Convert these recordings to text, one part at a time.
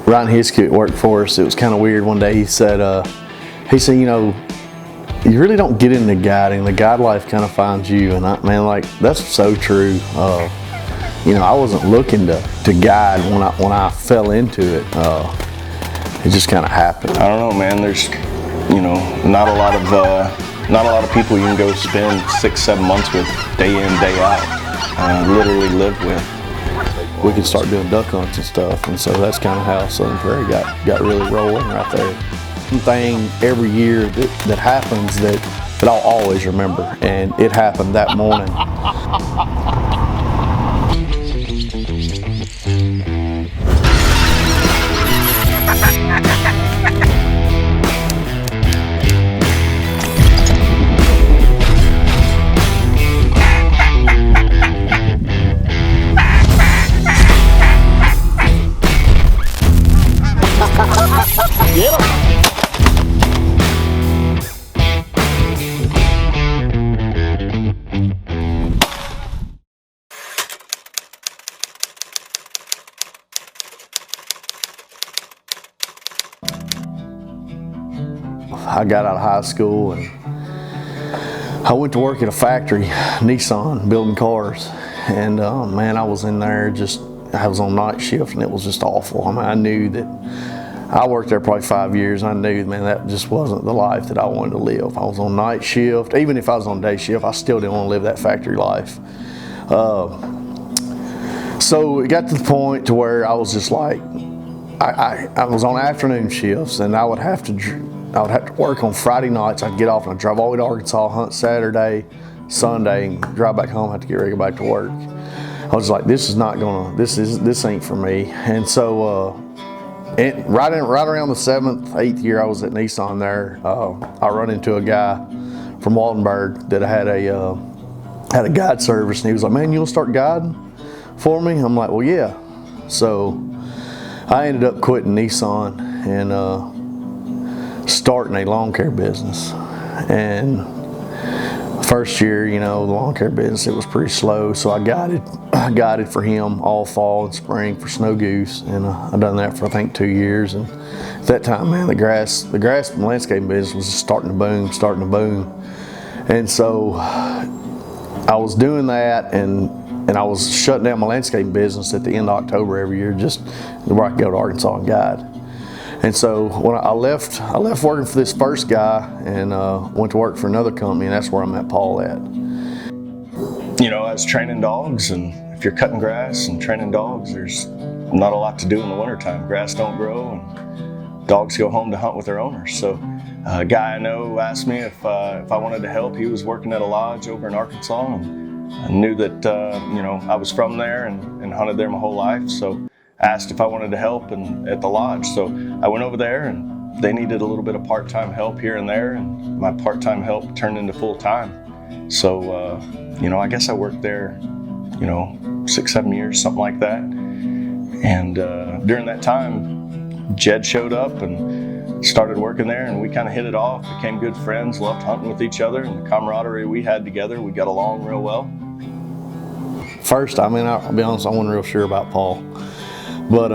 Ryan Hiskey worked for us. It was kind of weird. One day he said, you know, you really don't get into guiding. The guide life kind of finds you. And man, like, that's so true. You know, I wasn't looking to guide when I fell into it. It just kind of happened. I don't know, man. There's, you know, not a lot of people you can go spend 6-7 months with, day in, day out, literally live with. We could start doing duck hunts and stuff, and so that's kind of how Southern Prairie got really rolling right there. One thing every year that happens that I'll always remember, and it happened that morning. I got out of high school and I went to work at a factory, Nissan, building cars. And man, I was in there I was on night shift and it was just awful. I mean, I knew that I worked there probably 5 years and I knew, man, that just wasn't the life that I wanted to live. I was on night shift. Even if I was on day shift, I still didn't want to live that factory life. So it got to the point to where I was just like, I was on afternoon shifts and I would have to work on Friday nights. I'd get off and I'd drive all the way to Arkansas, hunt Saturday, Sunday, and drive back home. I had to get ready to go back to work. I was like, this ain't for me. And so, right around the 7th, 8th year I was at Nissan there, I run into a guy from Waldenburg that had a guide service, and he was like, man, you want to start guiding for me? I'm like, well, yeah. So I ended up quitting Nissan and starting a lawn care business. And first year, you know, the lawn care business, it was pretty slow, so I guided for him all fall and spring for snow goose, and I've done that for I think 2 years. And at that time, man, the grass and landscaping business was just starting to boom. And so I was doing that, and I was shutting down my landscaping business at the end of October every year, just where I could go to Arkansas and guide. And so when I left working for this first guy and went to work for another company, and that's where I met Paul at. You know, I was training dogs, and if you're cutting grass and training dogs, there's not a lot to do in the wintertime. Grass don't grow, and dogs go home to hunt with their owners. So a guy I know asked me if I wanted to help. He was working at a lodge over in Arkansas, and I knew that you know, I was from there and hunted there my whole life. So asked if I wanted to help at the lodge. So I went over there, and they needed a little bit of part-time help here and there, and my part-time help turned into full-time. So, you know, I guess I worked there, you know, 6-7 years, something like that. And during that time, Jed showed up and started working there, and we kind of hit it off, became good friends, loved hunting with each other, and the camaraderie we had together, we got along real well. First, I mean, I'll be honest, I wasn't real sure about Paul. But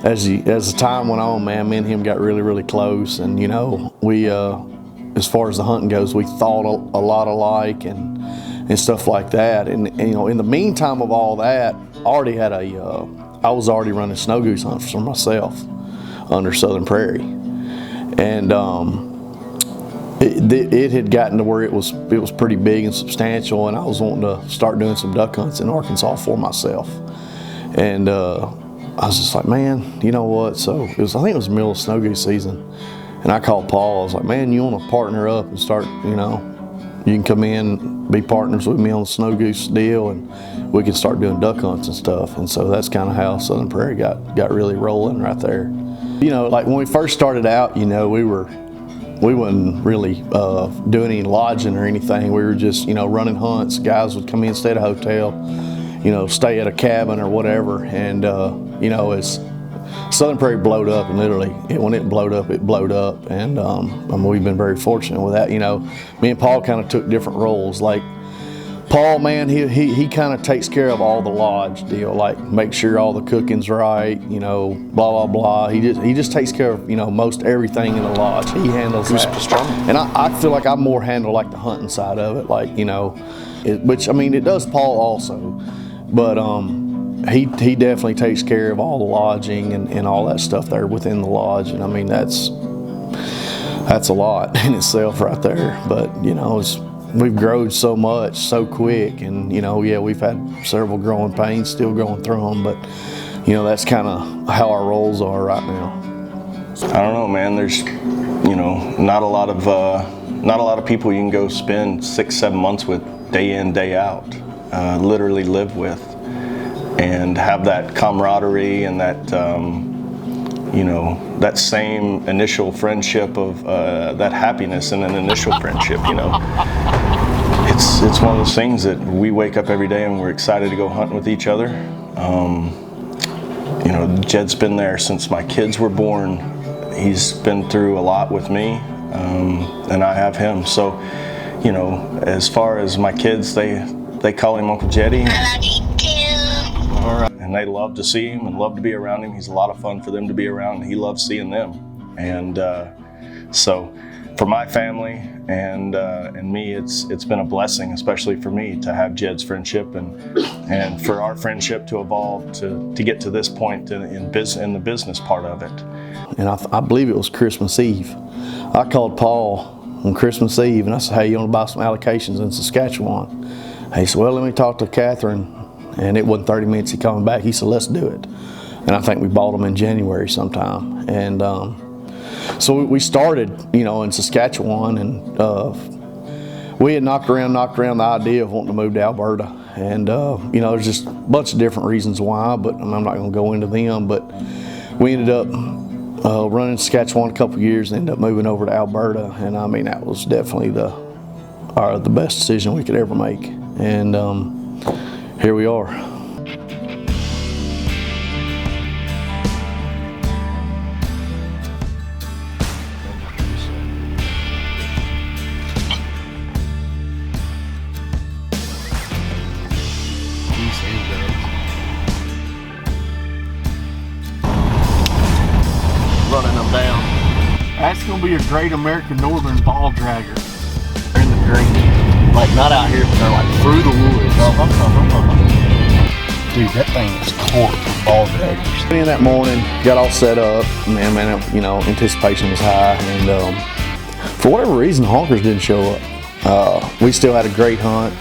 as the time went on, man, me and him got really, really close. And, you know, we, as far as the hunting goes, we thought a lot alike and stuff like that. And, you know, in the meantime of all that, I was already running snow goose hunts for myself under Southern Prairie. And it had gotten to where it was pretty big and substantial, and I was wanting to start doing some duck hunts in Arkansas for myself. And I was just like, man, you know what? So I think it was the middle of snow goose season, and I called Paul. I was like, man, you want to partner up and start, you know, you can come in, be partners with me on the snow goose deal, and we can start doing duck hunts and stuff. And so that's kind of how Southern Prairie got really rolling right there. You know, like when we first started out, you know, we wasn't really doing any lodging or anything. We were just, you know, running hunts. Guys would come in, stay at a hotel, you know, stay at a cabin or whatever. And, you know, as Southern Prairie blowed up, and literally, when it blowed up, it blowed up. And I mean, we've been very fortunate with that. You know, me and Paul kind of took different roles. Like Paul, man, he kind of takes care of all the lodge deal, like make sure all the cooking's right, you know, blah blah blah. He just takes care of, you know, most everything in the lodge. He handles that. And I feel like I more handle like the hunting side of it, like, you know, which I mean it does Paul also, but he definitely takes care of all the lodging and all that stuff there within the lodge, and I mean that's a lot in itself right there. But you know, we've grown so much so quick, and you know, yeah, we've had several growing pains, still going through them, but you know, that's kind of how our roles are right now. I don't know, man. There's, you know, not a lot of people you can go spend 6-7 months with day in, day out, literally live with, and have that camaraderie and that, you know, that same initial friendship of that happiness in an initial friendship, you know. It's one of those things that we wake up every day and we're excited to go hunting with each other. You know, Jed's been there since my kids were born. He's been through a lot with me, and I have him. So, you know, as far as my kids, they call him Uncle Jeddy. I love you too. All right. And they love to see him and love to be around him. He's a lot of fun for them to be around, and he loves seeing them. And so for my family and me, it's been a blessing, especially for me, to have Jed's friendship and for our friendship to evolve to get to this point in the business part of it. And I believe it was Christmas Eve. I called Paul on Christmas Eve and I said, hey, you want to buy some allocations in Saskatchewan? He said, well, let me talk to Catherine. And it wasn't 30 minutes he called me back. He said, let's do it. And I think we bought them in January sometime. And so we started, you know, in Saskatchewan, and we had knocked around the idea of wanting to move to Alberta. And, you know, there's just a bunch of different reasons why, but I'm not going to go into them. But we ended up running Saskatchewan a couple of years and ended up moving over to Alberta. And I mean, that was definitely the best decision we could ever make. And here we are. Running them down. That's gonna be a great American Northern ball dragger. They're in the green, like not out here, but they're like through the woods. Dude, that thing is court for ball draggers. In that morning, got all set up, man, you know, anticipation was high, and for whatever reason, honkers didn't show up. We still had a great hunt,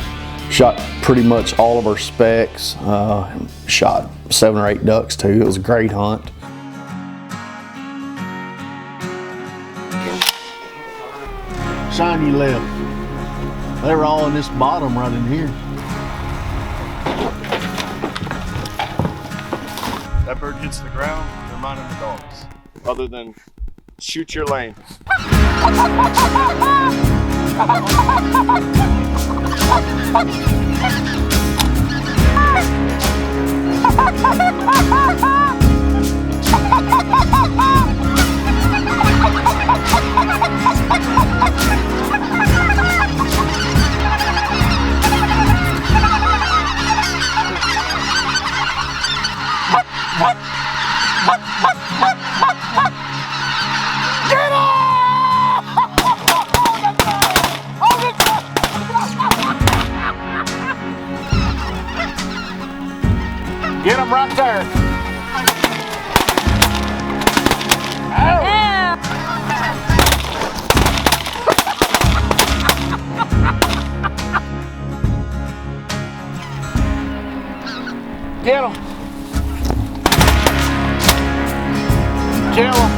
shot pretty much all of our specs, shot 7 or 8 ducks too. It was a great hunt. Shine you left. They were all in this bottom right in here. That bird hits the ground, they're minding the dogs. Other than shoot your lane. Get them right there. Get them. Kill them.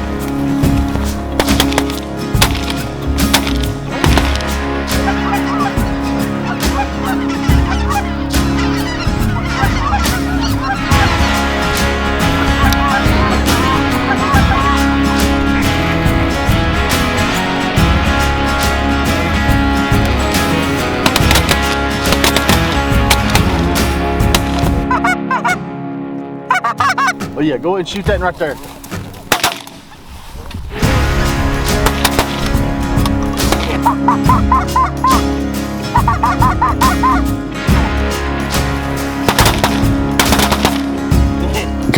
Oh yeah, go ahead and shoot that right there.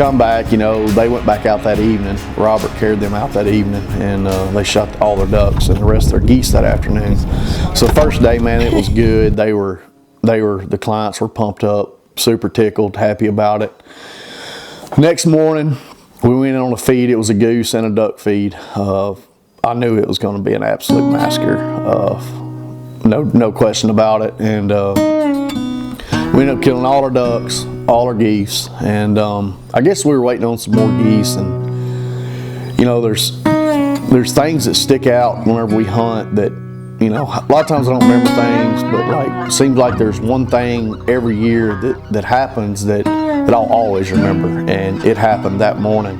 come back, you know, they went back out that evening. Robert carried them out that evening, and they shot all their ducks and the rest of their geese that afternoon. So first day, man, it was good. The clients were pumped up, super tickled, happy about it. Next morning, we went in on a feed. It was a goose and a duck feed. I knew it was going to be an absolute massacre. No question about it. And we ended up killing all our ducks, all our geese, and I guess we were waiting on some more geese. And you know, there's things that stick out whenever we hunt that, you know, a lot of times I don't remember things, but like it seems like there's one thing every year that happens that I'll always remember, and it happened that morning.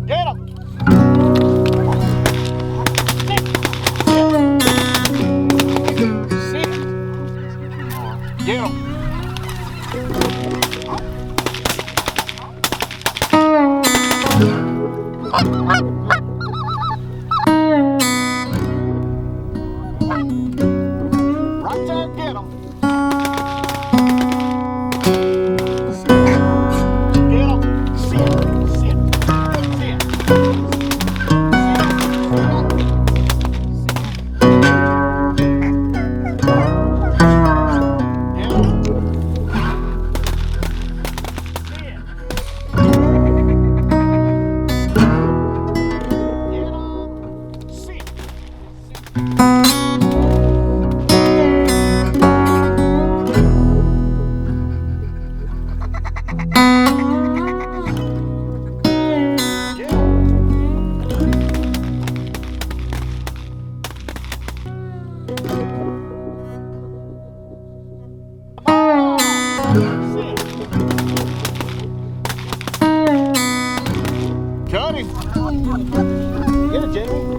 Get him! Get him! Right there, get him! Get him! Sit, sit, sit. Cut him. Get it, Jamie.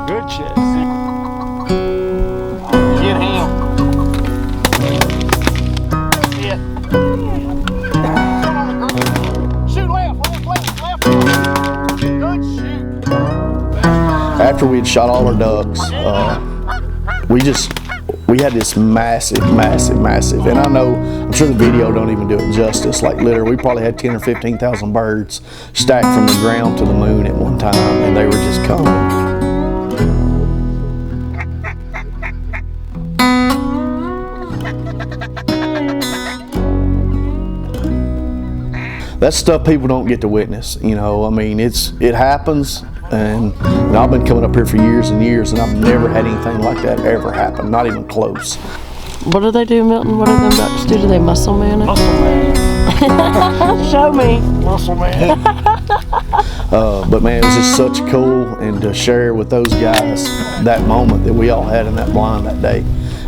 Good shit. Get him. Sit. Shoot left. Good shoot. After we had shot all our ducks, we had this massive, and I'm sure the video don't even do it justice. Like literally, we probably had 10 or 15,000 birds stacked from the ground to the moon at one time, and they were just coming. That's stuff people don't get to witness, you know. I mean, it happens, and I've been coming up here for years and years, and I've never had anything like that ever happen, not even close. What do they do, Milton? What do them ducks do? Do they muscle man it? Muscle man. Show me. Muscle man. But man, it was just such cool, and to share with those guys that moment that we all had in that blind that day,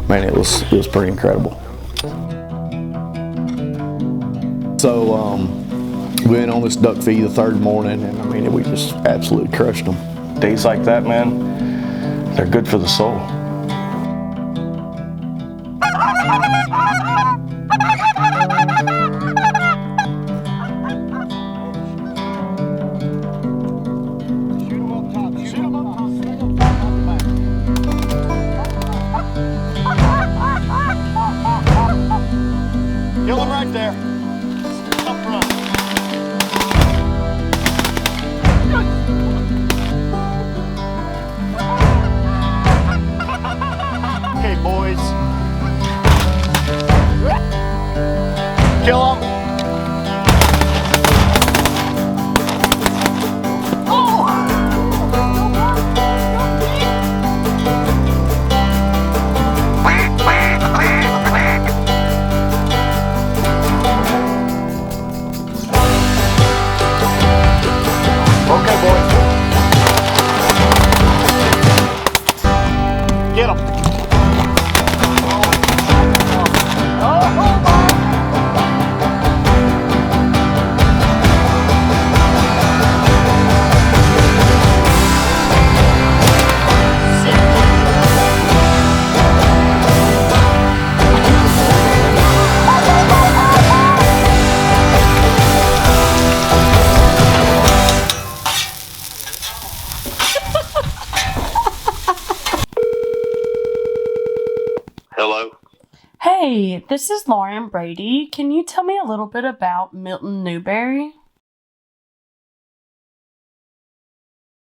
man, it was pretty incredible. So we went on this duck feed the third morning, and I mean, we just absolutely crushed them. Days like that, man, they're good for the soul. Kill him right there. Up front. Hello. Hey, this is Lauren Brady. Can you tell me a little bit about Milton Newberry?